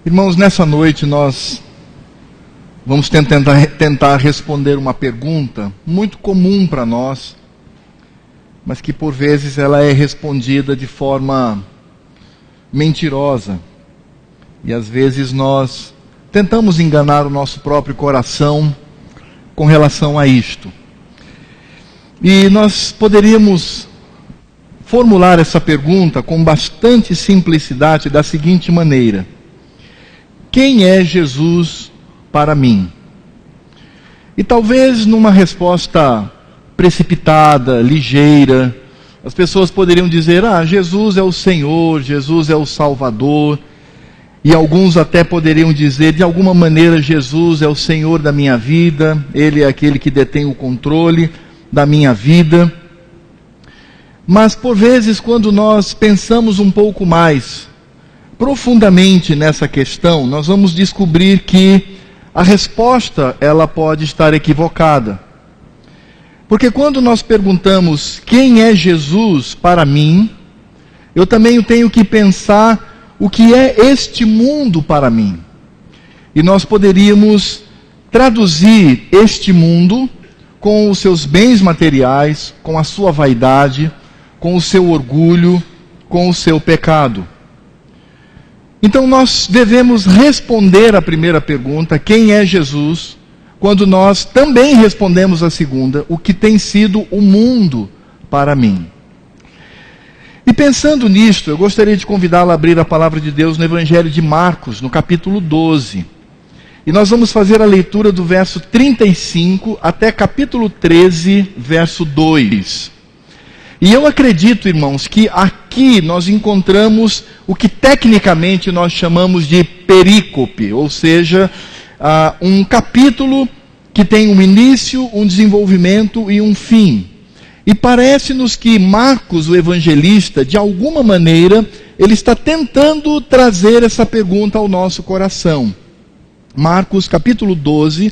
Irmãos, nessa noite nós vamos tentar responder uma pergunta muito comum para nós, mas que por vezes ela é respondida de forma mentirosa. E às vezes nós tentamos enganar o nosso próprio coração com relação a isto. E nós poderíamos formular essa pergunta com bastante simplicidade da seguinte maneira: quem é Jesus para mim? E talvez numa resposta precipitada, ligeira, as pessoas poderiam dizer: Jesus é o Senhor, Jesus é o Salvador. E alguns até poderiam dizer, de alguma maneira, Jesus é o Senhor da minha vida, Ele é aquele que detém o controle da minha vida. Mas por vezes, quando nós pensamos um pouco mais profundamente nessa questão, nós vamos descobrir que a resposta ela pode estar equivocada. Porque quando nós perguntamos quem é Jesus para mim, eu também tenho que pensar o que é este mundo para mim. E nós poderíamos traduzir este mundo com os seus bens materiais, com a sua vaidade, com o seu orgulho, com o seu pecado. Então nós devemos responder a primeira pergunta, quem é Jesus, quando nós também respondemos a segunda, o que tem sido o mundo para mim. E pensando nisto, eu gostaria de convidá-lo a abrir a palavra de Deus no Evangelho de Marcos, no capítulo 12. E nós vamos fazer a leitura do verso 35 até capítulo 13, verso 2. E eu acredito, irmãos, que aqui nós encontramos o que tecnicamente nós chamamos de perícope, ou seja, um capítulo que tem um início, um desenvolvimento e um fim. E parece-nos que Marcos, o evangelista, de alguma maneira, ele está tentando trazer essa pergunta ao nosso coração. Marcos capítulo 12,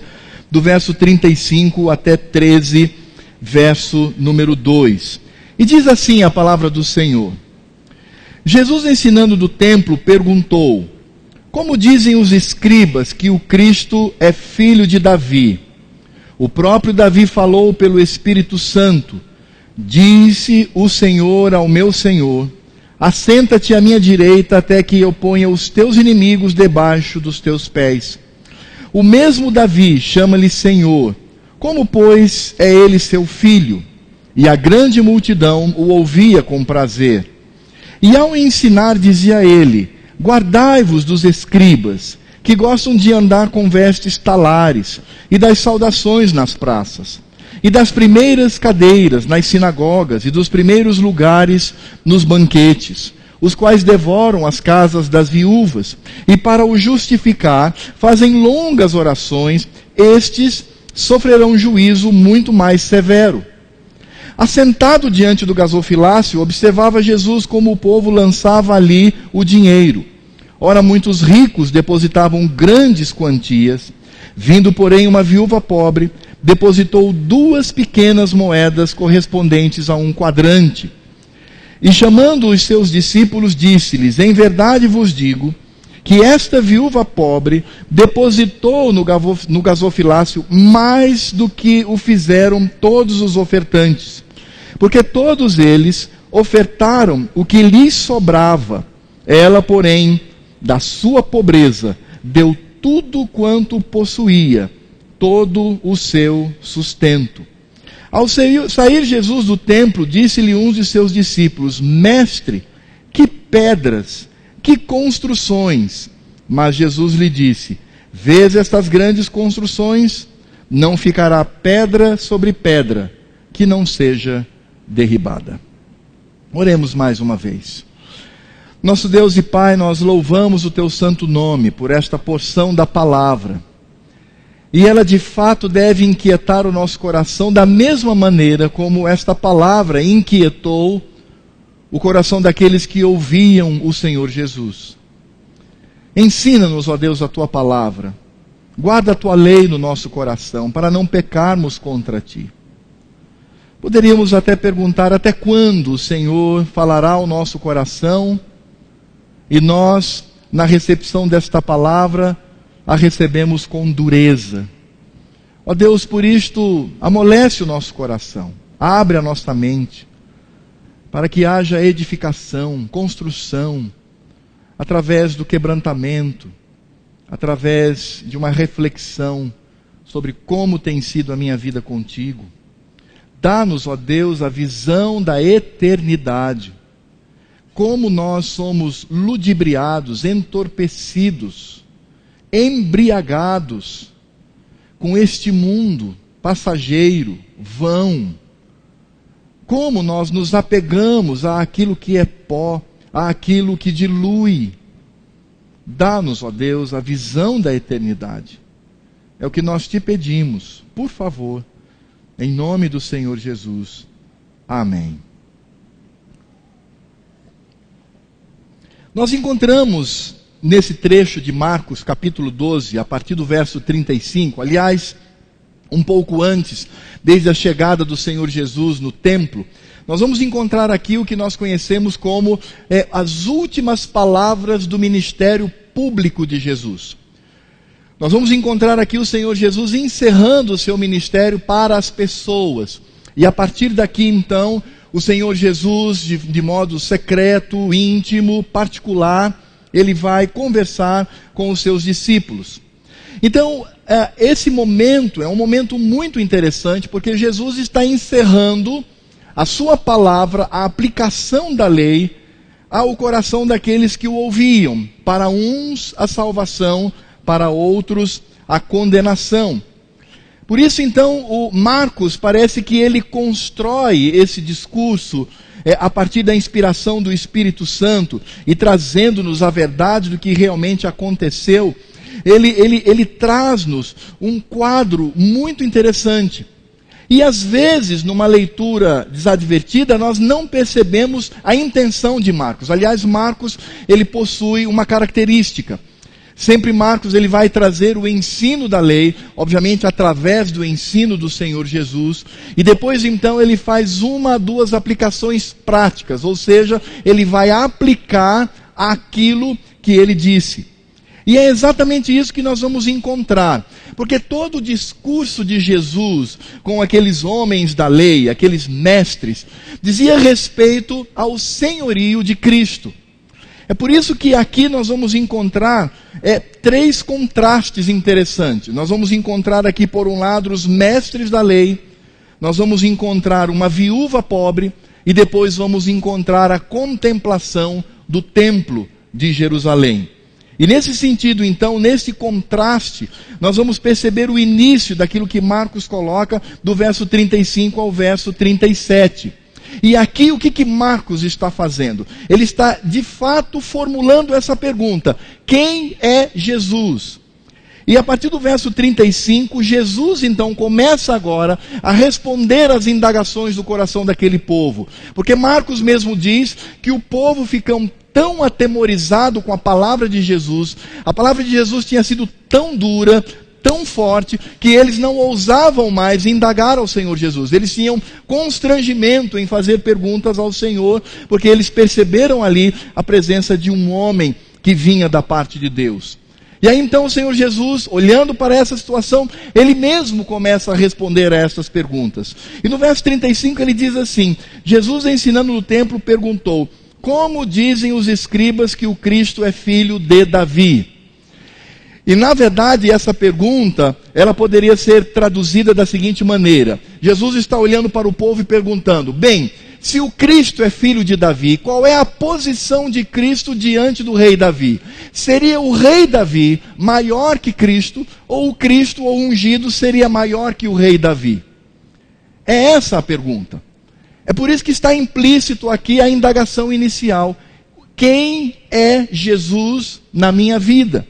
do verso 35 até 13, verso número 2. E diz assim a palavra do Senhor: Jesus, ensinando do templo, perguntou: como dizem os escribas que o Cristo é filho de Davi? O próprio Davi falou pelo Espírito Santo: disse o Senhor ao meu Senhor: assenta-te à minha direita até que eu ponha os teus inimigos debaixo dos teus pés. O mesmo Davi chama-lhe Senhor. Como, pois, é ele seu filho? E a grande multidão o ouvia com prazer. E ao ensinar dizia ele: guardai-vos dos escribas, que gostam de andar com vestes talares, e das saudações nas praças, e das primeiras cadeiras nas sinagogas, e dos primeiros lugares nos banquetes, os quais devoram as casas das viúvas, e para o justificar fazem longas orações. Estes sofrerão juízo muito mais severo. Assentado diante do gasofilácio, observava Jesus como o povo lançava ali o dinheiro. Ora, muitos ricos depositavam grandes quantias. Vindo, porém, uma viúva pobre, depositou 2 pequenas moedas correspondentes a 1 quadrante. E chamando os seus discípulos, disse-lhes: em verdade vos digo, que esta viúva pobre depositou no gasofilácio mais do que o fizeram todos os ofertantes. Porque todos eles ofertaram o que lhes sobrava. Ela, porém, da sua pobreza, deu tudo quanto possuía, todo o seu sustento. Ao sair Jesus do templo, disse-lhe um de seus discípulos: mestre, que pedras, que construções! Mas Jesus lhe disse: vês estas grandes construções? Não ficará pedra sobre pedra que não seja derribada. Oremos mais uma vez. Nosso Deus e Pai, nós louvamos o Teu santo nome por esta porção da palavra. E ela de fato deve inquietar o nosso coração da mesma maneira como esta palavra inquietou o coração daqueles que ouviam o Senhor Jesus. Ensina-nos, ó Deus, a Tua palavra. Guarda a Tua lei no nosso coração para não pecarmos contra Ti. Poderíamos até perguntar até quando o Senhor falará ao nosso coração e nós na recepção desta palavra, a recebemos com dureza. Ó Deus, por isto, amolece o nosso coração, abre a nossa mente, para que haja edificação, construção, através do quebrantamento, através de uma reflexão sobre como tem sido a minha vida contigo. Dá-nos, ó Deus, a visão da eternidade. Como nós somos ludibriados, entorpecidos, embriagados com este mundo passageiro, vão. Como nós nos apegamos àquilo que é pó, àquilo que dilui. Dá-nos, ó Deus, a visão da eternidade. É o que nós te pedimos, por favor, em nome do Senhor Jesus. Amém. Nós encontramos nesse trecho de Marcos, capítulo 12, a partir do verso 35, aliás, um pouco antes, desde a chegada do Senhor Jesus no templo, nós vamos encontrar aqui o que nós conhecemos como as últimas palavras do ministério público de Jesus. Nós vamos encontrar aqui o Senhor Jesus encerrando o seu ministério para as pessoas. E a partir daqui, então, o Senhor Jesus, de modo secreto, íntimo, particular, ele vai conversar com os seus discípulos. Então, esse momento é um momento muito interessante, porque Jesus está encerrando a sua palavra, a aplicação da lei, ao coração daqueles que o ouviam. Para uns, a salvação, para outros, a condenação. Por isso, então, o Marcos parece que ele constrói esse discurso a partir da inspiração do Espírito Santo e trazendo-nos a verdade do que realmente aconteceu. Ele traz-nos um quadro muito interessante. E às vezes, numa leitura desadvertida, nós não percebemos a intenção de Marcos. Aliás, Marcos, ele possui uma característica. Sempre Marcos ele vai trazer o ensino da lei, obviamente através do ensino do Senhor Jesus, e depois então ele faz uma, duas aplicações práticas, ou seja, ele vai aplicar aquilo que ele disse. E é exatamente isso que nós vamos encontrar, porque todo o discurso de Jesus com aqueles homens da lei, aqueles mestres, dizia respeito ao senhorio de Cristo. É por isso que aqui nós vamos encontrar três contrastes interessantes. Nós vamos encontrar aqui, por um lado, os mestres da lei, nós vamos encontrar uma viúva pobre, e depois vamos encontrar a contemplação do templo de Jerusalém. E nesse sentido, então, nesse contraste, nós vamos perceber o início daquilo que Marcos coloca do verso 35 ao verso 37. E aqui o que Marcos está fazendo? Ele está, de fato, formulando essa pergunta: quem é Jesus? E a partir do verso 35, Jesus então começa agora a responder às indagações do coração daquele povo. Porque Marcos mesmo diz que o povo fica tão atemorizado com a palavra de Jesus, a palavra de Jesus tinha sido tão dura, tão forte, que eles não ousavam mais indagar ao Senhor Jesus. Eles tinham constrangimento em fazer perguntas ao Senhor, porque eles perceberam ali a presença de um homem que vinha da parte de Deus. E aí então o Senhor Jesus, olhando para essa situação, ele mesmo começa a responder a essas perguntas. E no verso 35 ele diz assim: Jesus, ensinando no templo, perguntou: como dizem os escribas que o Cristo é filho de Davi? E na verdade essa pergunta, ela poderia ser traduzida da seguinte maneira: Jesus está olhando para o povo e perguntando: bem, se o Cristo é filho de Davi, qual é a posição de Cristo diante do rei Davi? Seria o rei Davi maior que Cristo, ou o Cristo ou ungido seria maior que o rei Davi? É essa a pergunta. É por isso que está implícito aqui a indagação inicial: quem é Jesus na minha vida?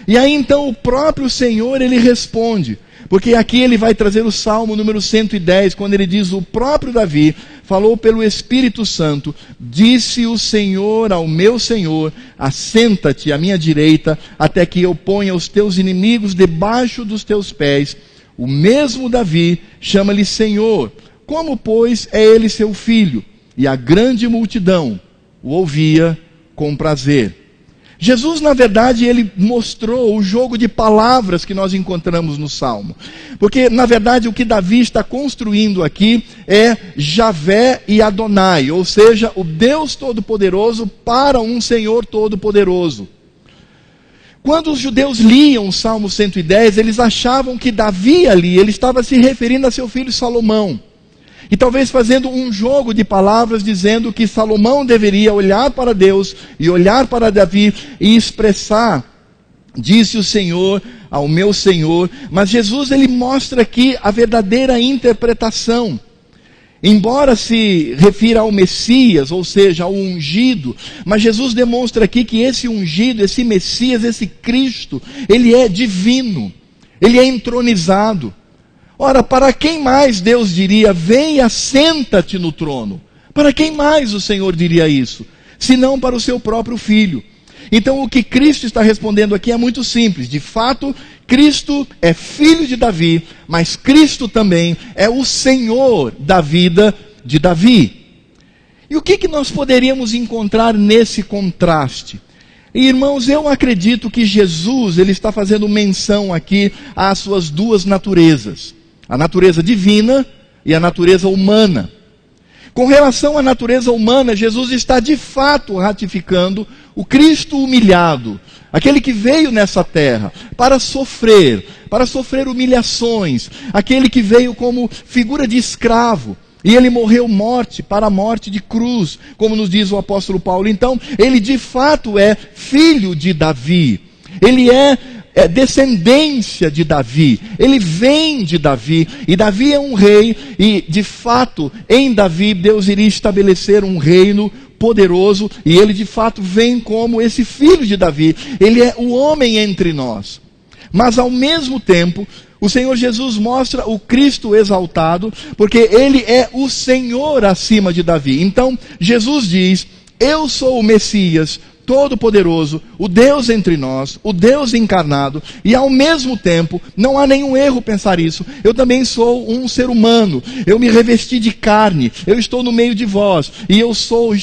E aí então o próprio Senhor ele responde, porque aqui ele vai trazer o Salmo número 110, quando ele diz: o próprio Davi falou pelo Espírito Santo, disse o Senhor ao meu Senhor: assenta-te à minha direita, até que eu ponha os teus inimigos debaixo dos teus pés. O mesmo Davi chama-lhe Senhor. Como, pois, é ele seu filho? E a grande multidão o ouvia com prazer. Jesus, na verdade, ele mostrou o jogo de palavras que nós encontramos no Salmo. Porque, na verdade, o que Davi está construindo aqui é Javé e Adonai, ou seja, o Deus Todo-Poderoso para um Senhor Todo-Poderoso. Quando os judeus liam o Salmo 110, eles achavam que Davi ali, ele estava se referindo a seu filho Salomão. E talvez fazendo um jogo de palavras, dizendo que Salomão deveria olhar para Deus e olhar para Davi e expressar: disse o Senhor ao meu Senhor. Mas Jesus, ele mostra aqui a verdadeira interpretação. Embora se refira ao Messias, ou seja, ao ungido, mas Jesus demonstra aqui que esse ungido, esse Messias, esse Cristo, ele é divino, ele é entronizado. Ora, para quem mais Deus diria: vem e assenta-te no trono? Para quem mais o Senhor diria isso? Senão para o seu próprio Filho. Então o que Cristo está respondendo aqui é muito simples. De fato, Cristo é filho de Davi, mas Cristo também é o Senhor da vida de Davi. E o que nós poderíamos encontrar nesse contraste? E, irmãos, eu acredito que Jesus, ele está fazendo menção aqui às suas duas naturezas. A natureza divina e a natureza humana. Com relação à natureza humana, Jesus está de fato ratificando o Cristo humilhado, aquele que veio nessa terra para sofrer humilhações, aquele que veio como figura de escravo, e ele morreu morte para a morte de cruz, como nos diz o apóstolo Paulo. Então, ele de fato é filho de Davi, ele é descendência de Davi, ele vem de Davi, e Davi é um rei, e de fato em Davi Deus iria estabelecer um reino poderoso, e ele de fato vem como esse filho de Davi, ele é o homem entre nós. Mas ao mesmo tempo, o Senhor Jesus mostra o Cristo exaltado, porque ele é o Senhor acima de Davi. Então Jesus diz: eu sou o Messias Todo-Poderoso, o Deus entre nós, o Deus encarnado, e ao mesmo tempo, não há nenhum erro pensar isso, eu também sou um ser humano, eu me revesti de carne, eu estou no meio de vós, e eu sou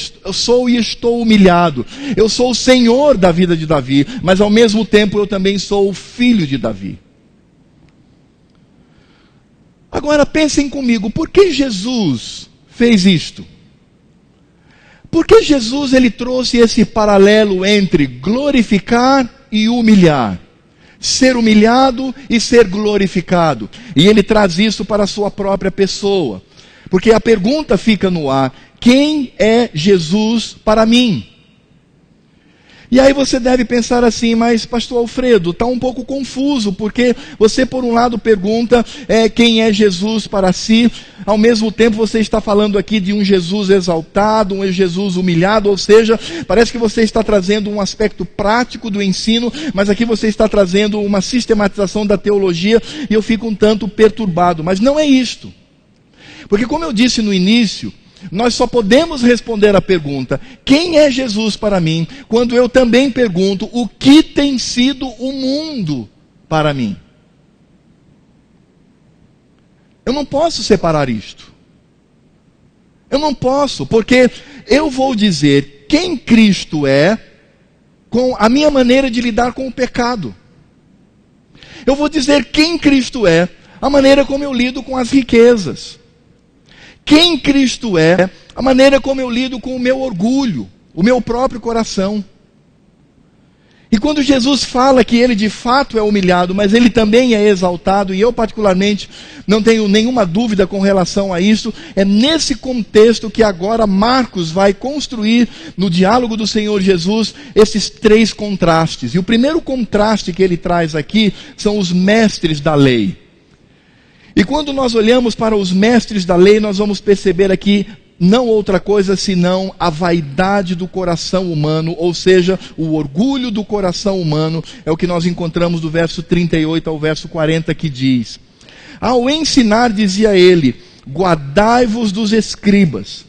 e estou humilhado, eu sou o Senhor da vida de Davi, mas ao mesmo tempo eu também sou o filho de Davi. Agora pensem comigo, por que Jesus fez isto? Por que Jesus ele trouxe esse paralelo entre glorificar e humilhar? Ser humilhado e ser glorificado. E ele traz isso para a sua própria pessoa. Porque a pergunta fica no ar: quem é Jesus para mim? E aí você deve pensar assim: mas pastor Alfredo, está um pouco confuso, porque você por um lado pergunta quem é Jesus para si, ao mesmo tempo você está falando aqui de um Jesus exaltado, um Jesus humilhado, ou seja, parece que você está trazendo um aspecto prático do ensino, mas aqui você está trazendo uma sistematização da teologia, e eu fico um tanto perturbado. Mas não é isto, porque como eu disse no início, nós só podemos responder a pergunta: quem é Jesus para mim? Quando eu também pergunto: o que tem sido o mundo para mim? Eu não posso separar isto. Eu não posso, porque eu vou dizer quem Cristo é com a minha maneira de lidar com o pecado. Eu vou dizer quem Cristo é a maneira como eu lido com as riquezas. Quem Cristo é, a maneira como eu lido com o meu orgulho, o meu próprio coração. E quando Jesus fala que ele de fato é humilhado, mas ele também é exaltado, e eu particularmente não tenho nenhuma dúvida com relação a isso, é nesse contexto que agora Marcos vai construir no diálogo do Senhor Jesus esses três contrastes. E o primeiro contraste que ele traz aqui são os mestres da lei. E quando nós olhamos para os mestres da lei, nós vamos perceber aqui não outra coisa senão a vaidade do coração humano, ou seja, o orgulho do coração humano, é o que nós encontramos do verso 38 ao verso 40, que diz: ao ensinar, dizia ele, guardai-vos dos escribas,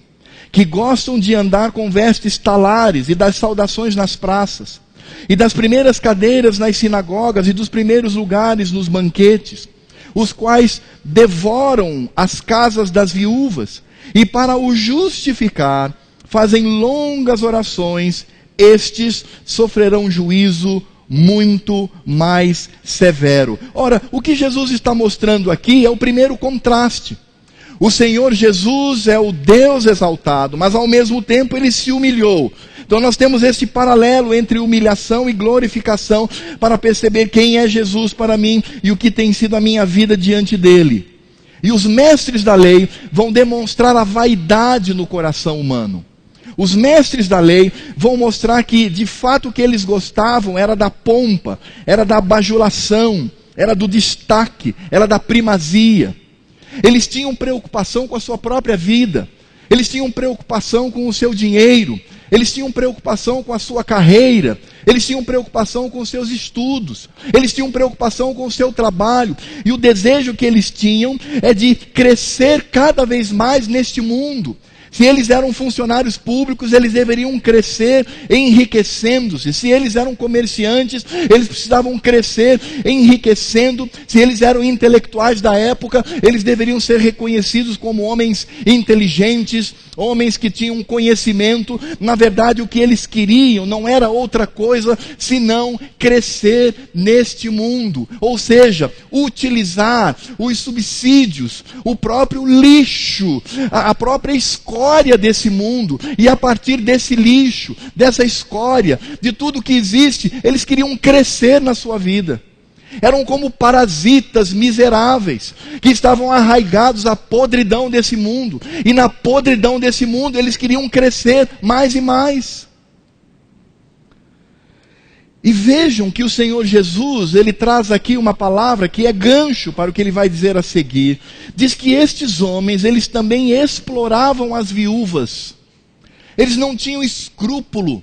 que gostam de andar com vestes talares e das saudações nas praças, e das primeiras cadeiras nas sinagogas e dos primeiros lugares nos banquetes, os quais devoram as casas das viúvas, e para o justificar, fazem longas orações, estes sofrerão juízo muito mais severo. Ora, o que Jesus está mostrando aqui é o primeiro contraste. O Senhor Jesus é o Deus exaltado, mas ao mesmo tempo Ele se humilhou. Então nós temos esse paralelo entre humilhação e glorificação para perceber quem é Jesus para mim e o que tem sido a minha vida diante dEle. E os mestres da lei vão demonstrar a vaidade no coração humano. Os mestres da lei vão mostrar que de fato o que eles gostavam era da pompa, era da bajulação, era do destaque, era da primazia. Eles tinham preocupação com a sua própria vida, eles tinham preocupação com o seu dinheiro, eles tinham preocupação com a sua carreira, eles tinham preocupação com os seus estudos, eles tinham preocupação com o seu trabalho, e o desejo que eles tinham é de crescer cada vez mais neste mundo. Se eles eram funcionários públicos, eles deveriam crescer enriquecendo-se. Se eles eram comerciantes, eles precisavam crescer enriquecendo. Se eles eram intelectuais da época, eles deveriam ser reconhecidos como homens inteligentes, homens que tinham conhecimento. Na verdade, o que eles queriam não era outra coisa senão crescer neste mundo. Ou seja, utilizar os subsídios, o próprio lixo, a própria escória desse mundo, e a partir desse lixo, dessa escória, de tudo que existe, eles queriam crescer na sua vida. Eram como parasitas miseráveis, que estavam arraigados à podridão desse mundo, e na podridão desse mundo eles queriam crescer mais e mais. E vejam que o Senhor Jesus, Ele traz aqui uma palavra que é gancho para o que Ele vai dizer a seguir. Diz que estes homens, eles também exploravam as viúvas. Eles não tinham escrúpulo.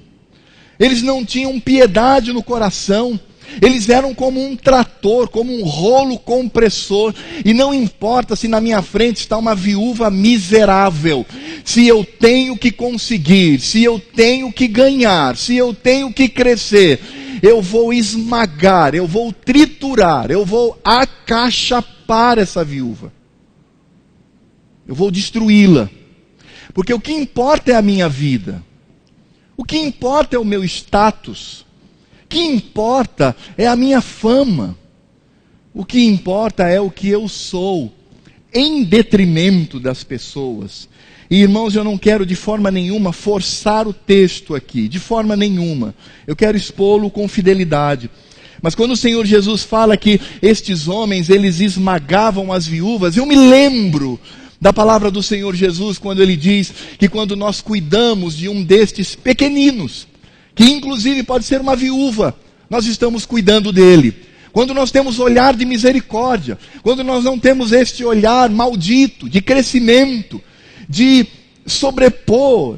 Eles não tinham piedade no coração. Eles eram como um trator, como um rolo compressor. E não importa se na minha frente está uma viúva miserável. Se eu tenho que conseguir, se eu tenho que ganhar, se eu tenho que crescer, eu vou esmagar, eu vou triturar, eu vou acachapar essa viúva. Eu vou destruí-la. Porque o que importa é a minha vida. O que importa é o meu status. O que importa é a minha fama. O que importa é o que eu sou, em detrimento das pessoas. E irmãos, eu não quero de forma nenhuma forçar o texto aqui, de forma nenhuma. Eu quero expô-lo com fidelidade. Mas quando o Senhor Jesus fala que estes homens, eles esmagavam as viúvas, eu me lembro da palavra do Senhor Jesus, quando Ele diz que quando nós cuidamos de um destes pequeninos, que inclusive pode ser uma viúva, nós estamos cuidando dele. Quando nós temos olhar de misericórdia, quando nós não temos este olhar maldito, de crescimento, de sobrepor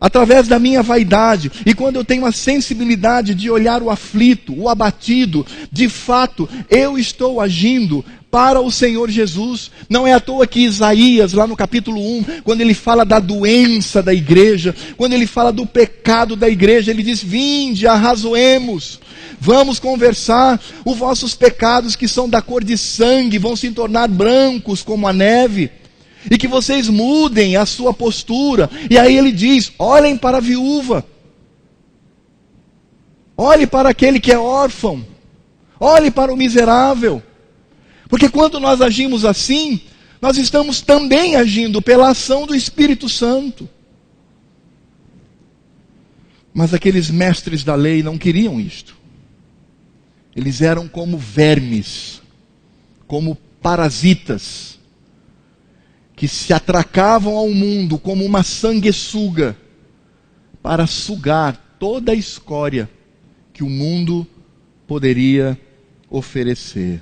através da minha vaidade, e quando eu tenho a sensibilidade de olhar o aflito, o abatido, de fato eu estou agindo para o Senhor Jesus. Não é à toa que Isaías, lá no capítulo 1, quando ele fala da doença da igreja, quando ele fala do pecado da igreja, ele diz: vinde, arrazoemos, vamos conversar, os vossos pecados que são da cor de sangue vão se tornar brancos como a neve, e que vocês mudem a sua postura. E aí ele diz: olhem para a viúva, olhe para aquele que é órfão, olhe para o miserável. Porque quando nós agimos assim, nós estamos também agindo pela ação do Espírito Santo. Mas aqueles mestres da lei não queriam isto. Eles eram como vermes, como parasitas, que se atracavam ao mundo como uma sanguessuga, para sugar toda a escória que o mundo poderia oferecer.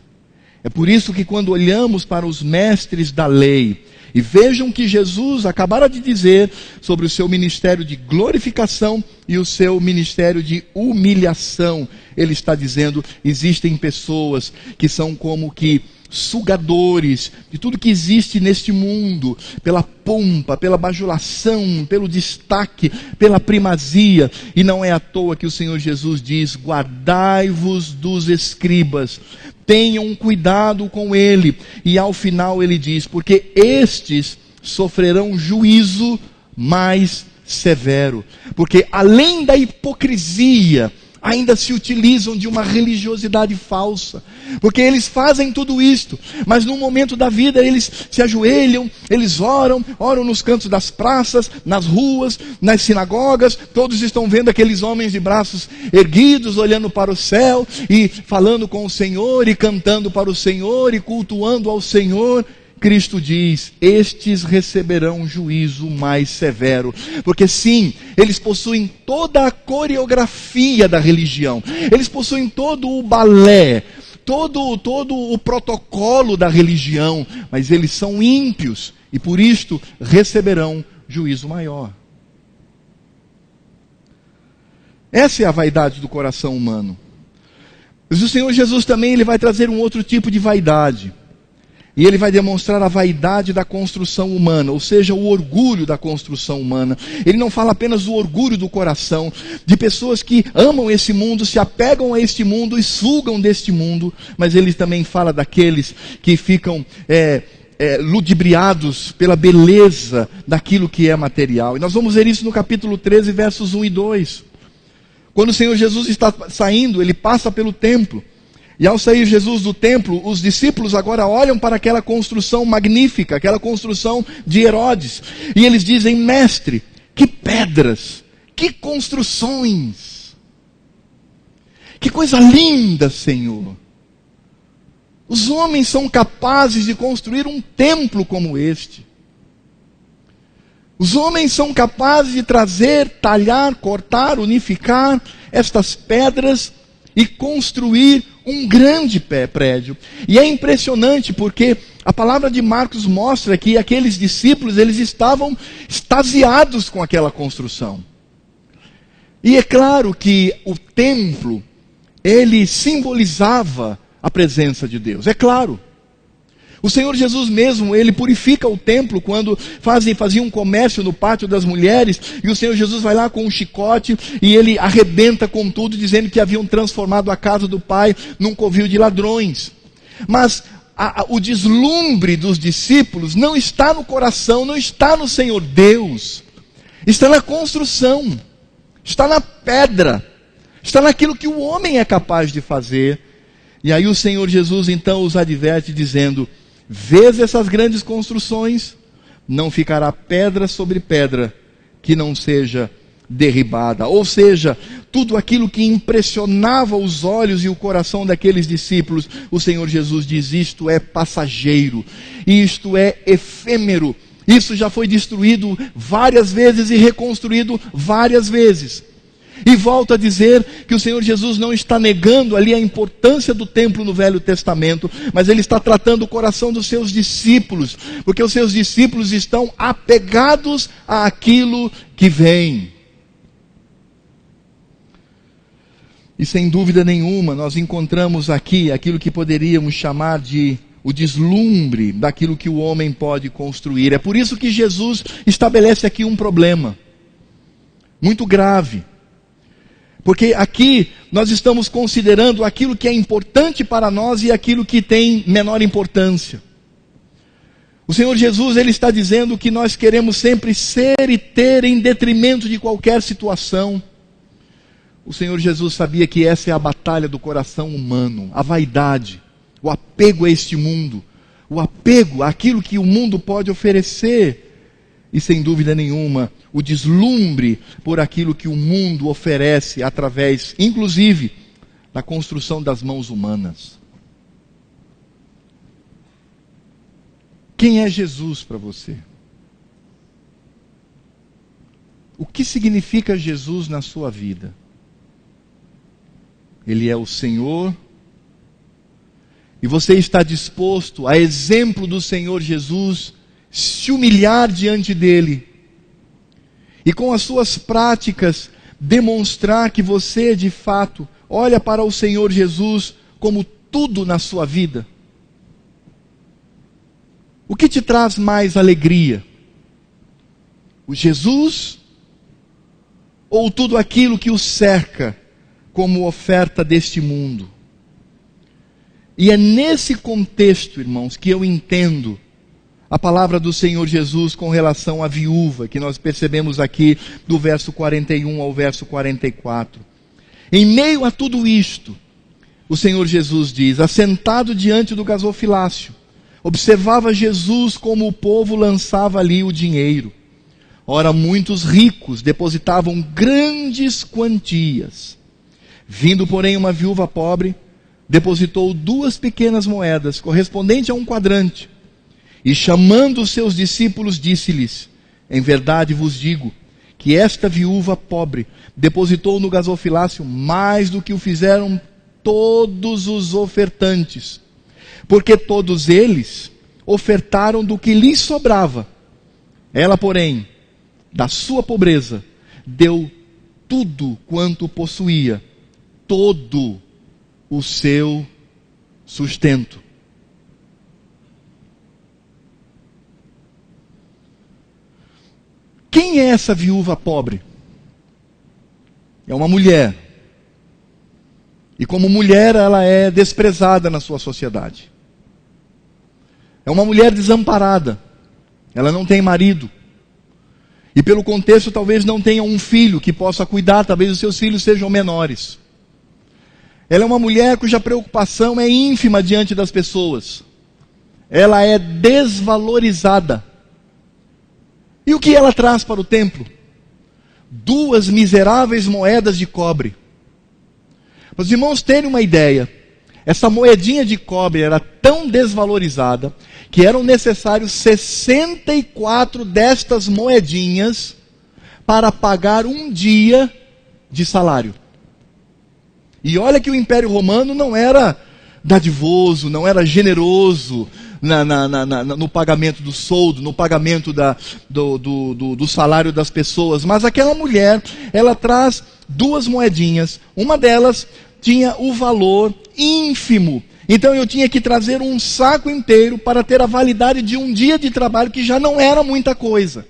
É por isso que quando olhamos para os mestres da lei, e vejam que Jesus acabara de dizer sobre o seu ministério de glorificação e o seu ministério de humilhação, ele está dizendo: existem pessoas que são como que sugadores de tudo que existe neste mundo, pela pompa, pela bajulação, pelo destaque, pela primazia. E não é à toa que o Senhor Jesus diz: guardai-vos dos escribas, tenham cuidado com ele. E ao final ele diz: porque estes sofrerão juízo mais severo. Porque além da hipocrisia, ainda se utilizam de uma religiosidade falsa. Porque eles fazem tudo isto, mas no momento da vida eles se ajoelham, eles oram nos cantos das praças, nas ruas, nas sinagogas. Todos estão vendo aqueles homens de braços erguidos, olhando para o céu, e falando com o Senhor, e cantando para o Senhor, e cultuando ao Senhor. Cristo diz: estes receberão juízo mais severo. Porque sim, eles possuem toda a coreografia da religião. Eles possuem todo o balé, todo o protocolo da religião. Mas eles são ímpios e por isto receberão juízo maior. Essa é a vaidade do coração humano. Mas o Senhor Jesus também ele vai trazer um outro tipo de vaidade. E ele vai demonstrar a vaidade da construção humana, ou seja, o orgulho da construção humana. Ele não fala apenas do orgulho do coração, de pessoas que amam esse mundo, se apegam a este mundo e sugam deste mundo, mas ele também fala daqueles que ficam ludibriados pela beleza daquilo que é material. E nós vamos ver isso no capítulo 13, versos 1 e 2. Quando o Senhor Jesus está saindo, ele passa pelo templo. E ao sair Jesus do templo, os discípulos agora olham para aquela construção magnífica, aquela construção de Herodes. E eles dizem: mestre, que pedras, que construções, que coisa linda, Senhor. Os homens são capazes de construir um templo como este. Os homens são capazes de trazer, talhar, cortar, unificar estas pedras e construir um grande prédio. E é impressionante porque a palavra de Marcos mostra que aqueles discípulos, eles estavam extasiados com aquela construção. E é claro que o templo, ele simbolizava a presença de Deus, é claro. O Senhor Jesus mesmo, ele purifica o templo quando faziam um comércio no pátio das mulheres, e o Senhor Jesus vai lá com um chicote e ele arrebenta com tudo, dizendo que haviam transformado a casa do Pai num covil de ladrões. Mas o deslumbre dos discípulos não está no coração, não está no Senhor Deus, está na construção, está na pedra, está naquilo que o homem é capaz de fazer. E aí o Senhor Jesus então os adverte dizendo: vês essas grandes construções? Não ficará pedra sobre pedra que não seja derribada. Ou seja, tudo aquilo que impressionava os olhos e o coração daqueles discípulos, o Senhor Jesus diz: isto é passageiro, isto é efêmero, isso já foi destruído várias vezes e reconstruído várias vezes. E volto a dizer que o Senhor Jesus não está negando ali a importância do templo no Velho Testamento, mas ele está tratando o coração dos seus discípulos, porque os seus discípulos estão apegados àquilo que vem. E sem dúvida nenhuma, nós encontramos aqui aquilo que poderíamos chamar de o deslumbre daquilo que o homem pode construir. É por isso que Jesus estabelece aqui um problema muito grave. Porque aqui nós estamos considerando aquilo que é importante para nós e aquilo que tem menor importância. O Senhor Jesus, ele está dizendo que nós queremos sempre ser e ter em detrimento de qualquer situação. O Senhor Jesus sabia que essa é a batalha do coração humano, a vaidade, o apego a este mundo, o apego àquilo que o mundo pode oferecer. E sem dúvida nenhuma, o deslumbre por aquilo que o mundo oferece através, inclusive, da construção das mãos humanas. Quem é Jesus para você? O que significa Jesus na sua vida? Ele é o Senhor, e você está disposto, a exemplo do Senhor Jesus, se humilhar diante dele, e com as suas práticas demonstrar que você de fato olha para o Senhor Jesus como tudo na sua vida? O que te traz mais alegria? O Jesus ou tudo aquilo que o cerca como oferta deste mundo? E é nesse contexto, irmãos, que eu entendo a palavra do Senhor Jesus com relação à viúva, que nós percebemos aqui do verso 41 ao verso 44. Em meio a tudo isto, o Senhor Jesus diz: assentado diante do gasofilácio, observava Jesus como o povo lançava ali o dinheiro. Ora, muitos ricos depositavam grandes quantias. Vindo, porém, uma viúva pobre, depositou 2 pequenas moedas, correspondente a 1 quadrante. E chamando os seus discípulos, disse-lhes: em verdade vos digo, que esta viúva pobre depositou no gasofilácio mais do que o fizeram todos os ofertantes. Porque todos eles ofertaram do que lhes sobrava. Ela, porém, da sua pobreza, deu tudo quanto possuía, todo o seu sustento. Quem é essa viúva pobre? É uma mulher. E como mulher, ela é desprezada na sua sociedade. É uma mulher desamparada. Ela não tem marido. E pelo contexto, talvez não tenha um filho que possa cuidar, talvez os seus filhos sejam menores. Ela é uma mulher cuja preocupação é ínfima diante das pessoas. Ela é desvalorizada. E o que ela traz para o templo? 2 miseráveis moedas de cobre. Para os irmãos terem uma ideia, essa moedinha de cobre era tão desvalorizada que eram necessários 64 destas moedinhas para pagar um dia de salário. E olha que o Império Romano não era dadivoso, não era generoso no pagamento do soldo, no pagamento do salário das pessoas. Mas aquela mulher, ela traz 2 moedinhas. Uma delas tinha o valor ínfimo. Então eu tinha que trazer um saco inteiro para ter a validade de um dia de trabalho, que já não era muita coisa.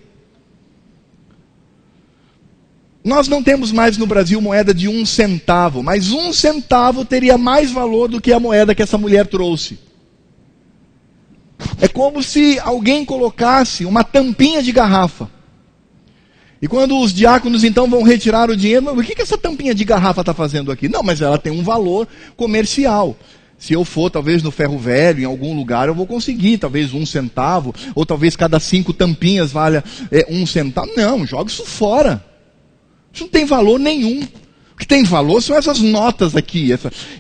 Nós não temos mais no Brasil moeda de 1 centavo, mas 1 centavo teria mais valor do que a moeda que essa mulher trouxe. É como se alguém colocasse uma tampinha de garrafa. E quando os diáconos então vão retirar o dinheiro, o que essa tampinha de garrafa está fazendo aqui? Não, mas ela tem um valor comercial. Se eu for talvez no ferro velho, em algum lugar, eu vou conseguir talvez 1 centavo, ou talvez cada 5 tampinhas valha 1 centavo. Não, joga isso fora. Isso não tem valor nenhum. O que tem valor são essas notas aqui,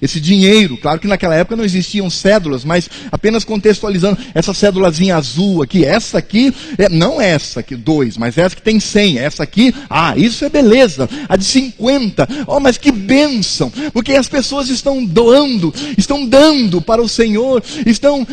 esse dinheiro. Claro que naquela época não existiam cédulas, mas apenas contextualizando, essa cédulazinha azul aqui, essa aqui, não essa aqui, 2, mas essa que tem 100, essa aqui, isso é beleza, a de 50, mas que bênção, porque as pessoas estão doando, estão dando para o Senhor, estão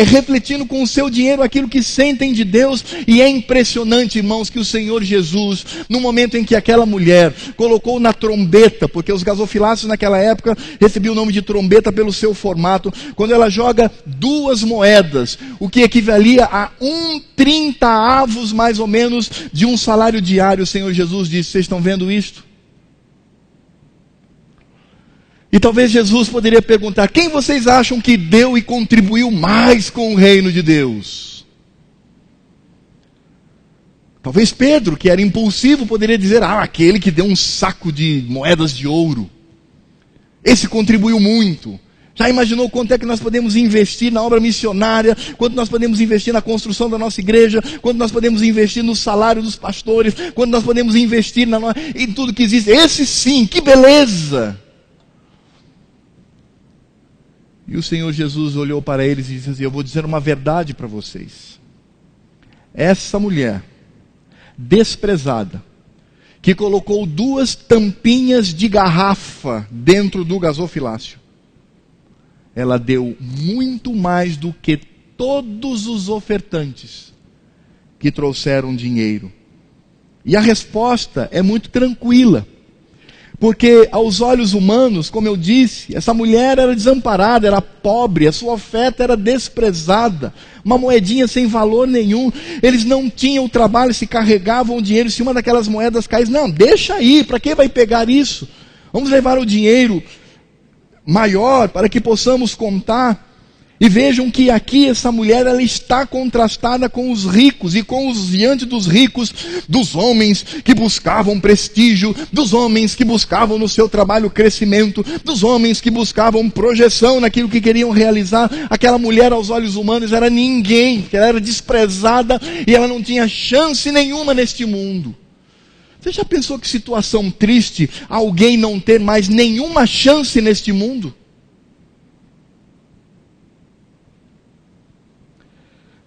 refletindo com o seu dinheiro aquilo que sentem de Deus, e é impressionante, irmãos, que o Senhor Jesus, no momento em que aquela mulher colocou na trombeta, porque os gasofilácios naquela época recebiam o nome de trombeta pelo seu formato, quando ela joga 2 moedas, o que equivalia a 1/30 avos mais ou menos de um salário diário, o Senhor Jesus disse: vocês estão vendo isto? E talvez Jesus poderia perguntar: quem vocês acham que deu e contribuiu mais com o reino de Deus? Talvez Pedro, que era impulsivo, poderia dizer: aquele que deu um saco de moedas de ouro. Esse contribuiu muito. Já imaginou quanto é que nós podemos investir na obra missionária? Quanto nós podemos investir na construção da nossa igreja? Quanto nós podemos investir no salário dos pastores? Quanto nós podemos investir em tudo que existe? Esse sim, que beleza! E o Senhor Jesus olhou para eles e disse assim: eu vou dizer uma verdade para vocês. Essa mulher desprezada, que colocou 2 tampinhas de garrafa dentro do gasofilácio, ela deu muito mais do que todos os ofertantes que trouxeram dinheiro. E a resposta é muito tranquila, porque aos olhos humanos, como eu disse, essa mulher era desamparada, era pobre, a sua oferta era desprezada, uma moedinha sem valor nenhum. Eles não tinham o trabalho, se carregavam o dinheiro, se uma daquelas moedas caísse, não, deixa aí, para que vai pegar isso? Vamos levar o dinheiro maior para que possamos contar. E vejam que aqui essa mulher, ela está contrastada com os ricos, e com os diante dos ricos, dos homens que buscavam prestígio, dos homens que buscavam no seu trabalho crescimento, dos homens que buscavam projeção naquilo que queriam realizar. Aquela mulher aos olhos humanos era ninguém, porque ela era desprezada e ela não tinha chance nenhuma neste mundo. Você já pensou que situação triste alguém não ter mais nenhuma chance neste mundo?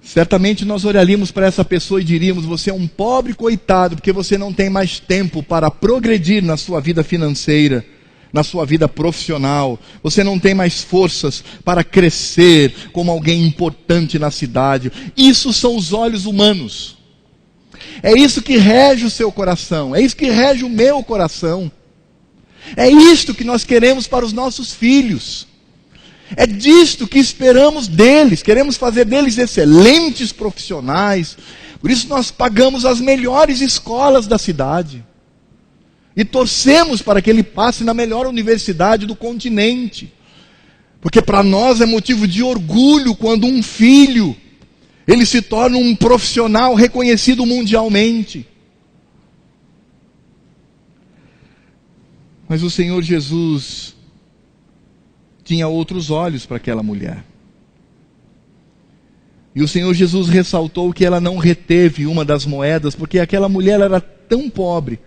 Certamente nós olharíamos para essa pessoa e diríamos: você é um pobre coitado, porque você não tem mais tempo para progredir na sua vida financeira, na sua vida profissional. Você não tem mais forças para crescer como alguém importante na cidade. Isso são os olhos humanos. É isso que rege o seu coração, é isso que rege o meu coração. É isto que nós queremos para os nossos filhos. É disto que esperamos deles. Queremos fazer deles excelentes profissionais. Por isso nós pagamos as melhores escolas da cidade. E torcemos para que ele passe na melhor universidade do continente. Porque para nós é motivo de orgulho quando um filho, ele se torna um profissional reconhecido mundialmente. Mas o Senhor Jesus tinha outros olhos para aquela mulher. E o Senhor Jesus ressaltou que ela não reteve uma das moedas, porque aquela mulher era tão pobre,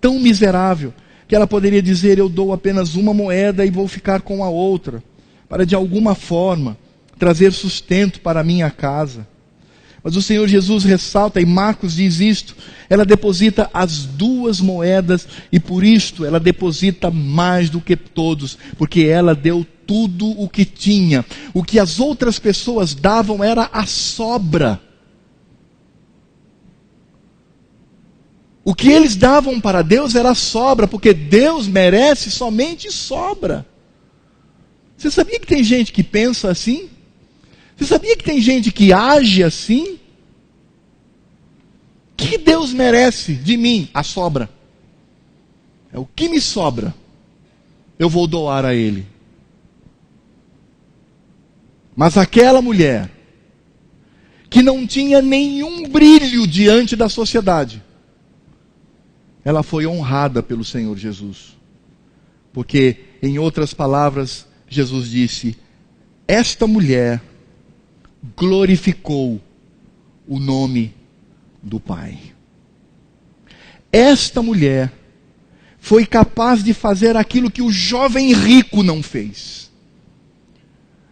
tão miserável, que ela poderia dizer: eu dou apenas uma moeda e vou ficar com a outra, para de alguma forma trazer sustento para a minha casa. Mas o Senhor Jesus ressalta, e Marcos diz isto: ela deposita as 2 moedas, e por isto ela deposita mais do que todos, porque ela deu tudo o que tinha. O que as outras pessoas davam era a sobra. O que eles davam para Deus era a sobra, porque Deus merece somente sobra. Você sabia que tem gente que pensa assim? Você sabia que tem gente que age assim? O que Deus merece de mim? A sobra. É o que me sobra, eu vou doar a Ele. Mas aquela mulher, que não tinha nenhum brilho diante da sociedade, ela foi honrada pelo Senhor Jesus. Porque, em outras palavras, Jesus disse: esta mulher glorificou o nome do Pai. Esta mulher foi capaz de fazer aquilo que o jovem rico não fez.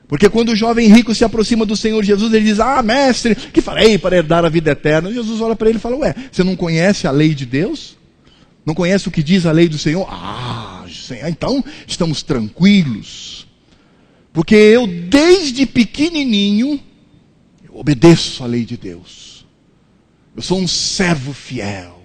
Porque quando o jovem rico se aproxima do Senhor Jesus, ele diz: ah, mestre, que farei para herdar a vida eterna? Jesus olha para ele e fala: ué, você não conhece a lei de Deus? Não conhece o que diz a lei do Senhor? Ah, Senhor, então estamos tranquilos. Porque eu, desde pequenininho, eu obedeço a lei de Deus. Eu sou um servo fiel.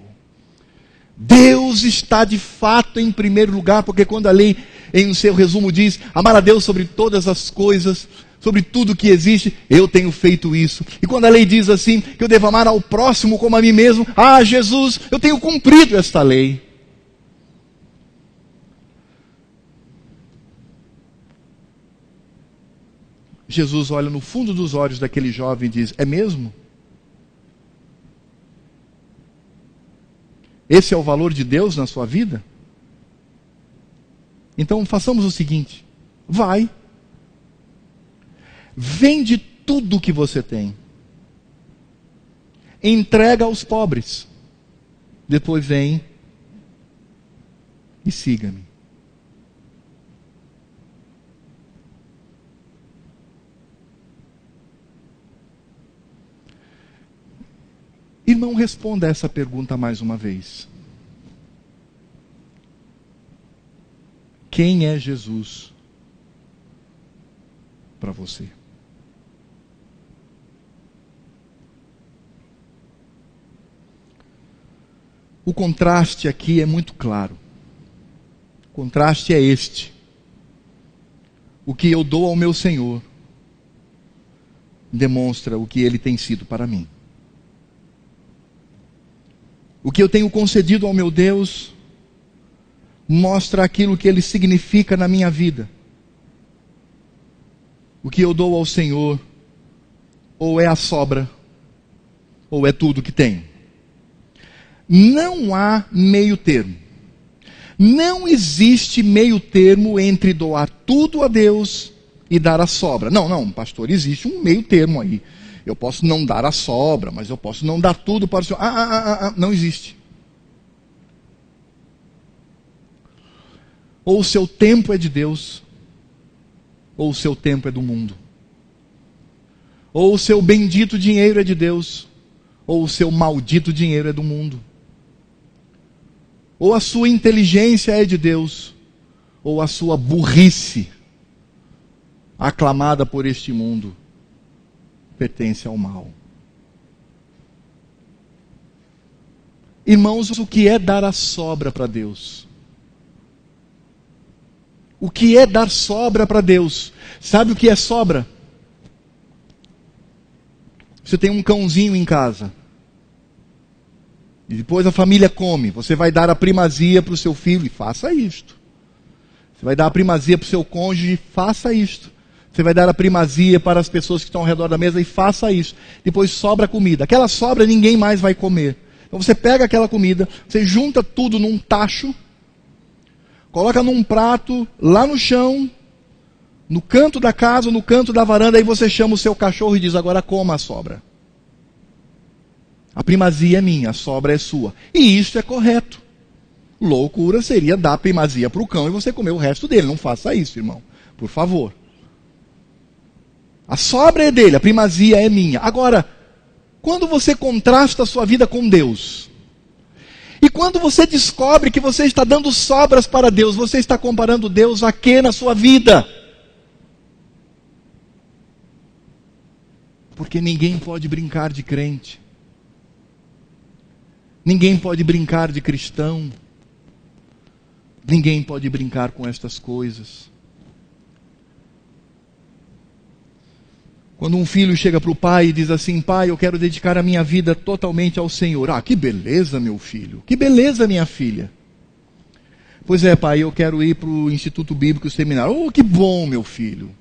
Deus está de fato em primeiro lugar, porque quando a lei, em seu resumo, diz: amar a Deus sobre todas as coisas, sobre tudo que existe, eu tenho feito isso. E quando a lei diz assim, que eu devo amar ao próximo como a mim mesmo, ah, Jesus, eu tenho cumprido esta lei. Jesus olha no fundo dos olhos daquele jovem e diz: é mesmo? Esse é o valor de Deus na sua vida? Então façamos o seguinte: vai, vende tudo o que você tem, entrega aos pobres, depois vem e siga-me. Irmão, responda essa pergunta mais uma vez. Quem é Jesus para você? O contraste aqui é muito claro. O contraste é este: o que eu dou ao meu Senhor demonstra o que Ele tem sido para mim. O que eu tenho concedido ao meu Deus mostra aquilo que Ele significa na minha vida. O que eu dou ao Senhor, ou é a sobra, ou é tudo que tem. Não há meio termo. Não existe meio termo entre doar tudo a Deus e dar a sobra. Não, pastor, existe um meio termo aí. Eu posso não dar a sobra, mas eu posso não dar tudo para o Senhor. Não existe. Ou o seu tempo é de Deus, ou o seu tempo é do mundo. Ou o seu bendito dinheiro é de Deus, ou o seu maldito dinheiro é do mundo. Ou a sua inteligência é de Deus, ou a sua burrice, aclamada por este mundo, pertence ao mal. Irmãos, o que é dar a sobra para Deus? O que é dar sobra para Deus? Sabe o que é sobra? Você tem um cãozinho em casa. E depois a família come. Você vai dar a primazia para o seu filho, e faça isto. Você vai dar a primazia para o seu cônjuge, e faça isto. Você vai dar a primazia para as pessoas que estão ao redor da mesa, e faça isso. Depois sobra comida. Aquela sobra ninguém mais vai comer. Então você pega aquela comida, você junta tudo num tacho, coloca num prato, lá no chão, no canto da casa, no canto da varanda, aí você chama o seu cachorro e diz, agora coma a sobra. A primazia é minha, a sobra é sua. E isso é correto. Loucura seria dar a primazia para o cão e você comer o resto dele. Não faça isso, irmão. Por favor. A sobra é dele, a primazia é minha. Agora, quando você contrasta a sua vida com Deus, e quando você descobre que você está dando sobras para Deus, você está comparando Deus a quê na sua vida? Porque ninguém pode brincar de crente. Ninguém pode brincar de cristão. Ninguém pode brincar com estas coisas. Quando um filho chega para o pai e diz assim, pai, eu quero dedicar a minha vida totalmente ao Senhor. Ah, que beleza, meu filho. Que beleza, minha filha. Pois é, pai, eu quero ir para o Instituto Bíblico Seminário. Oh, que bom, meu filho.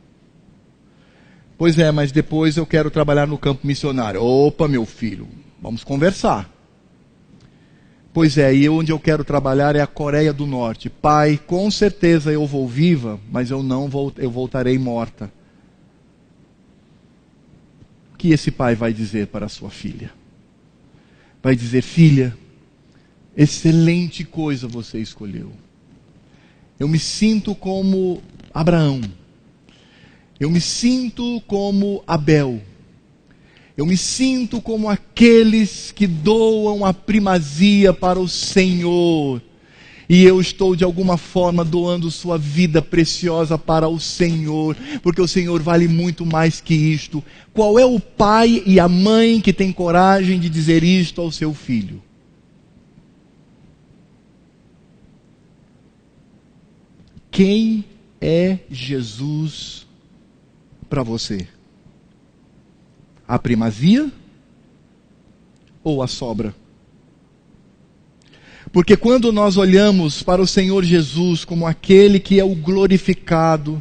Pois é, mas depois eu quero trabalhar no campo missionário. Opa, meu filho, vamos conversar. Pois é, e onde eu quero trabalhar é a Coreia do Norte. Pai, com certeza eu vou viva, mas eu voltarei morta. O que esse pai vai dizer para a sua filha? Vai dizer, filha, excelente coisa você escolheu. Eu me sinto como Abraão. Eu me sinto como Abel. Eu me sinto como aqueles que doam a primazia para o Senhor. E eu estou de alguma forma doando sua vida preciosa para o Senhor. Porque o Senhor vale muito mais que isto. Qual é o pai e a mãe que tem coragem de dizer isto ao seu filho? Quem é Jesus para você? A primazia ou a sobra? Porque quando nós olhamos para o Senhor Jesus como aquele que é o glorificado,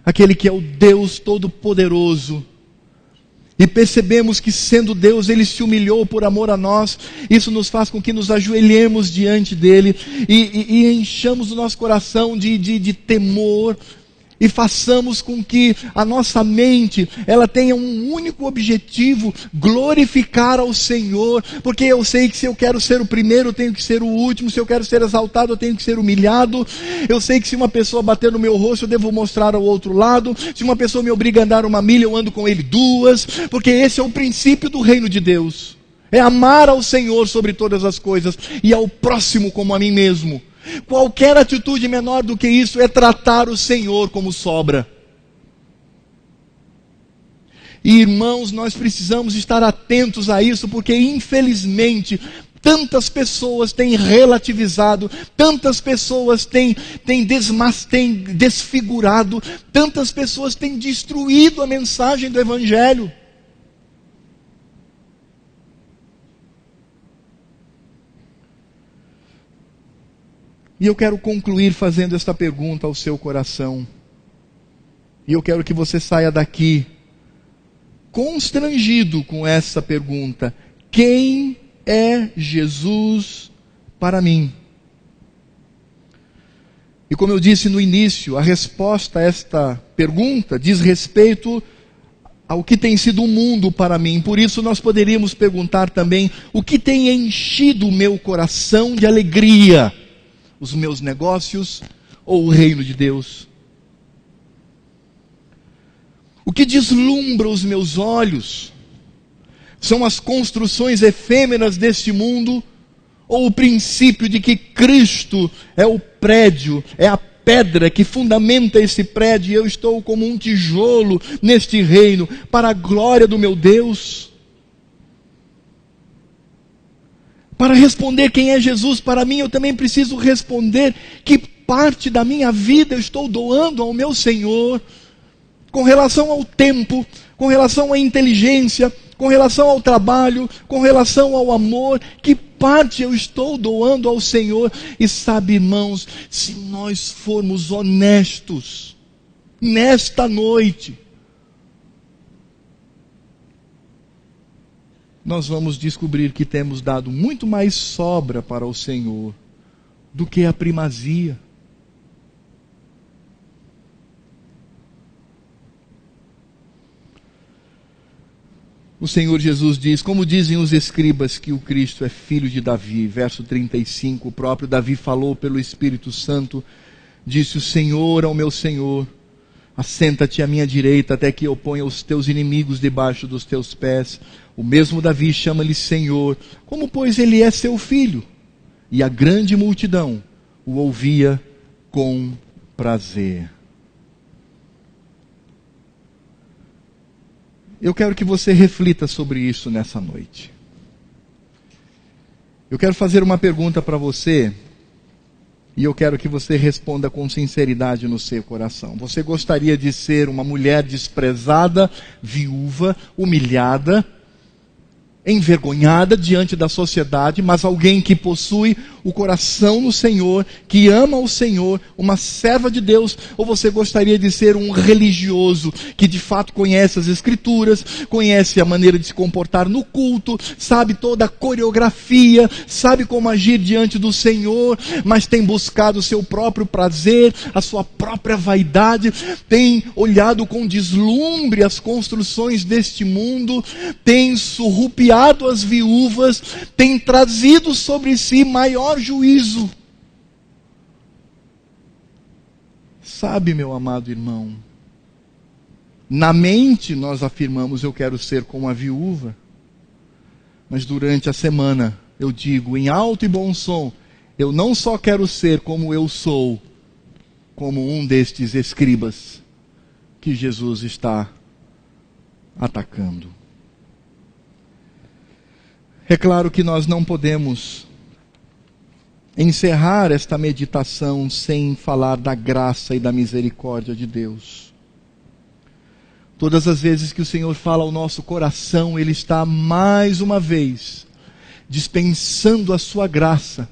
aquele que é o Deus Todo-Poderoso, e percebemos que sendo Deus Ele se humilhou por amor a nós, isso nos faz com que nos ajoelhemos diante dEle e enchamos o nosso coração de temor, e façamos com que a nossa mente, ela tenha um único objetivo, glorificar ao Senhor, porque eu sei que se eu quero ser o primeiro, eu tenho que ser o último, se eu quero ser exaltado, eu tenho que ser humilhado, eu sei que se uma pessoa bater no meu rosto, eu devo mostrar ao outro lado, se uma pessoa me obriga a andar 1 milha, eu ando com ele 2, porque esse é o princípio do reino de Deus, é amar ao Senhor sobre todas as coisas, e ao próximo como a mim mesmo. Qualquer atitude menor do que isso é tratar o Senhor como sobra. E irmãos, nós precisamos estar atentos a isso, porque infelizmente tantas pessoas têm relativizado, tantas pessoas têm desfigurado, tantas pessoas têm destruído a mensagem do Evangelho. E eu quero concluir fazendo esta pergunta ao seu coração. E eu quero que você saia daqui constrangido com essa pergunta: quem é Jesus para mim? E como eu disse no início, a resposta a esta pergunta diz respeito ao que tem sido o mundo para mim. Por isso nós poderíamos perguntar também: o que tem enchido o meu coração de alegria? Os meus negócios ou o reino de Deus? O que deslumbra os meus olhos? São as construções efêmeras deste mundo, ou o princípio de que Cristo é o prédio, é a pedra que fundamenta esse prédio, e eu estou como um tijolo neste reino, para a glória do meu Deus? Para responder quem é Jesus para mim, eu também preciso responder que parte da minha vida eu estou doando ao meu Senhor, com relação ao tempo, com relação à inteligência, com relação ao trabalho, com relação ao amor. Que parte eu estou doando ao Senhor? E sabe, irmãos, se nós formos honestos nesta noite, nós vamos descobrir que temos dado muito mais sobra para o Senhor do que a primazia. O Senhor Jesus diz: como dizem os escribas que o Cristo é filho de Davi. Verso 35, o próprio Davi falou pelo Espírito Santo, disse o Senhor ao meu Senhor: assenta-te à minha direita, até que eu ponha os teus inimigos debaixo dos teus pés. O mesmo Davi chama-lhe Senhor, como pois ele é seu filho. E a grande multidão o ouvia com prazer. Eu quero que você reflita sobre isso nessa noite. Eu quero fazer uma pergunta para você, e eu quero que você responda com sinceridade no seu coração. Você gostaria de ser uma mulher desprezada, viúva, humilhada, envergonhada diante da sociedade, mas alguém que possui o coração no Senhor, que ama o Senhor, uma serva de Deus? Ou você gostaria de ser um religioso que de fato conhece as Escrituras, conhece a maneira de se comportar no culto, sabe toda a coreografia, sabe como agir diante do Senhor, mas tem buscado o seu próprio prazer, a sua própria vaidade, tem olhado com deslumbre as construções deste mundo, tem surrupiado as viúvas, tem trazido sobre si maior juízo? Sabe, meu amado irmão, na mente nós afirmamos: eu quero ser como a viúva, mas durante a semana eu digo em alto e bom som: eu não só quero ser como eu sou, como um destes escribas que Jesus está atacando. É claro que nós não podemos encerrar esta meditação sem falar da graça e da misericórdia de Deus. Todas as vezes que o Senhor fala ao nosso coração, Ele está mais uma vez dispensando a sua graça.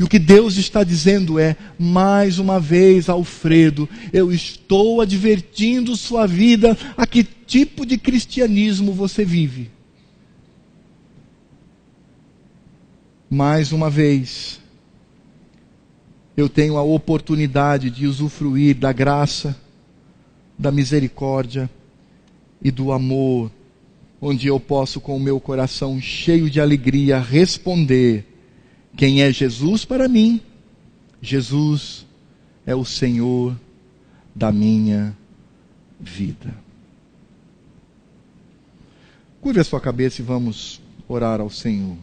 E o que Deus está dizendo é: mais uma vez, Alfredo, eu estou advertindo sua vida a que tipo de cristianismo você vive. Mais uma vez, eu tenho a oportunidade de usufruir da graça, da misericórdia e do amor, onde eu posso, com o meu coração cheio de alegria, responder: quem é Jesus para mim? Jesus é o Senhor da minha vida. Curve a sua cabeça e vamos orar ao Senhor.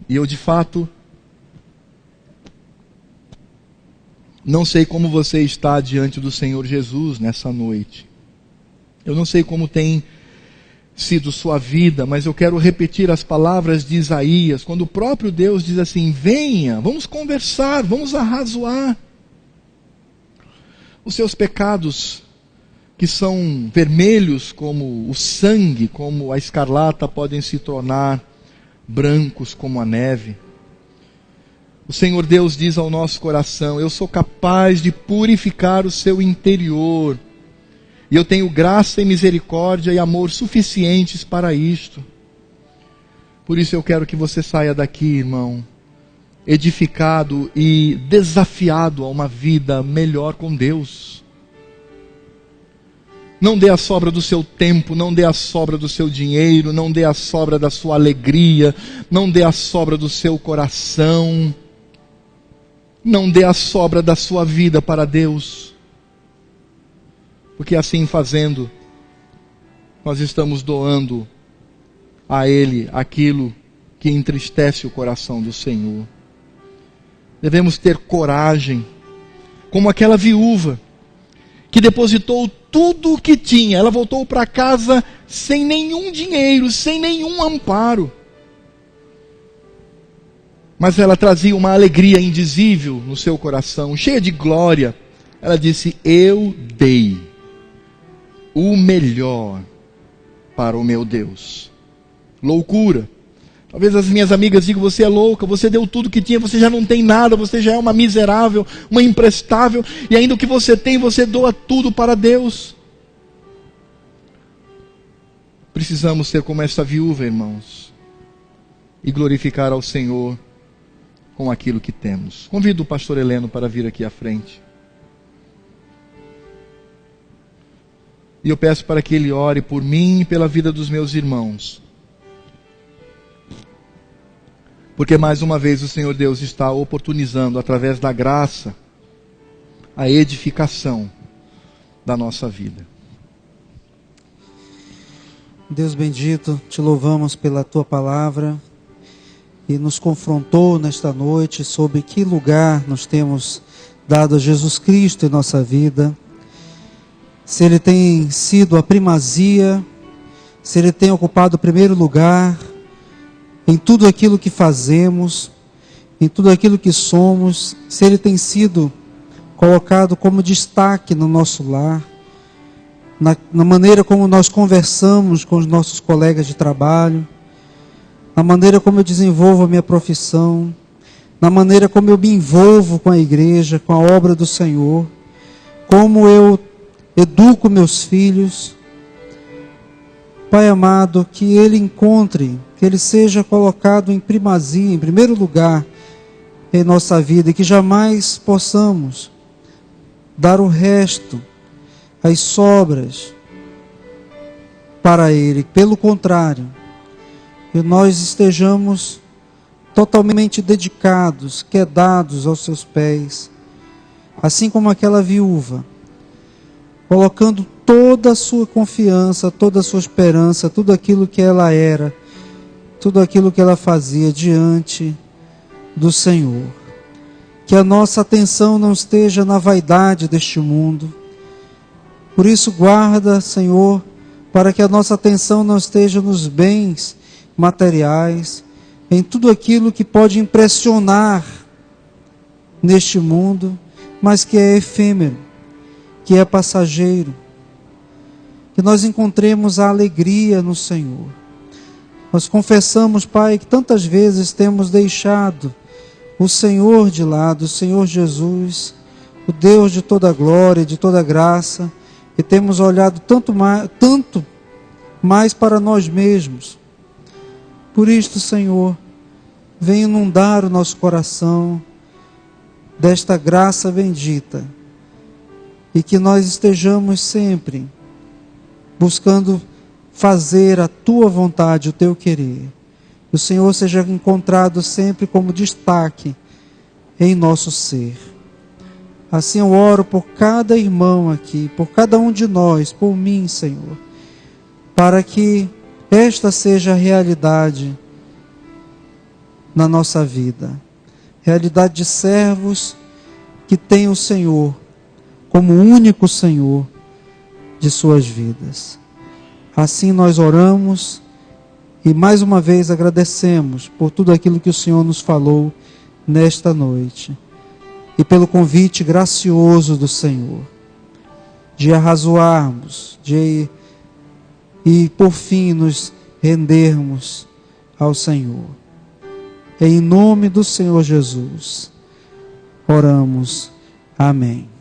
E eu de fato não sei como você está diante do Senhor Jesus nessa noite. Eu não sei como tem sido sua vida, mas eu quero repetir as palavras de Isaías, quando o próprio Deus diz assim: venha, vamos conversar, vamos arrazoar. Os seus pecados, que são vermelhos como o sangue, como a escarlata, podem se tornar brancos como a neve. O Senhor Deus diz ao nosso coração: eu sou capaz de purificar o seu interior. E eu tenho graça e misericórdia e amor suficientes para isto. Por isso eu quero que você saia daqui, irmão, edificado e desafiado a uma vida melhor com Deus. Não dê a sobra do seu tempo, não dê a sobra do seu dinheiro, não dê a sobra da sua alegria, não dê a sobra do seu coração, não dê a sobra da sua vida para Deus. Porque assim fazendo, nós estamos doando a Ele aquilo que entristece o coração do Senhor. Devemos ter coragem, como aquela viúva que depositou tudo o que tinha. Ela voltou para casa sem nenhum dinheiro, sem nenhum amparo. Mas ela trazia uma alegria indizível no seu coração, cheia de glória. Ela disse: eu dei o melhor para o meu Deus. Loucura. Talvez as minhas amigas digam: você é louca, você deu tudo que tinha, você já não tem nada, você já é uma miserável, uma imprestável, e ainda o que você tem, você doa tudo para Deus. Precisamos ser como essa viúva, irmãos, e glorificar ao Senhor com aquilo que temos. Convido o pastor Heleno para vir aqui à frente. E eu peço para que ele ore por mim e pela vida dos meus irmãos. Porque mais uma vez o Senhor Deus está oportunizando, através da graça, a edificação da nossa vida. Deus bendito, te louvamos pela tua palavra e nos confrontou nesta noite sobre que lugar nós temos dado a Jesus Cristo em nossa vida. Se Ele tem sido a primazia, se Ele tem ocupado o primeiro lugar em tudo aquilo que fazemos, em tudo aquilo que somos, se Ele tem sido colocado como destaque no nosso lar, na maneira como nós conversamos com os nossos colegas de trabalho, na maneira como eu desenvolvo a minha profissão, na maneira como eu me envolvo com a igreja, com a obra do Senhor, como eu educo meus filhos. Pai amado, que Ele encontre, que Ele seja colocado em primazia, em primeiro lugar em nossa vida, e que jamais possamos dar o resto, as sobras, para Ele. Pelo contrário, que nós estejamos totalmente dedicados, quedados aos seus pés, assim como aquela viúva, colocando toda a sua confiança, toda a sua esperança, tudo aquilo que ela era, tudo aquilo que ela fazia diante do Senhor. Que a nossa atenção não esteja na vaidade deste mundo. Por isso, guarda, Senhor, para que a nossa atenção não esteja nos bens materiais, em tudo aquilo que pode impressionar neste mundo, mas que é efêmero, que é passageiro. Que nós encontremos a alegria no Senhor. Nós confessamos, Pai, que tantas vezes temos deixado o Senhor de lado, o Senhor Jesus, o Deus de toda glória e de toda graça, e temos olhado tanto mais para nós mesmos. Por isto, Senhor, vem inundar o nosso coração desta graça bendita, e que nós estejamos sempre buscando fazer a Tua vontade, o Teu querer. Que o Senhor seja encontrado sempre como destaque em nosso ser. Assim eu oro por cada irmão aqui, por cada um de nós, por mim, Senhor, para que esta seja a realidade na nossa vida. Realidade de servos que têm o Senhor como único Senhor de suas vidas. Assim nós oramos e mais uma vez agradecemos por tudo aquilo que o Senhor nos falou nesta noite. E pelo convite gracioso do Senhor, de arrazoarmos, e por fim nos rendermos ao Senhor. Em nome do Senhor Jesus. Oramos. Amém.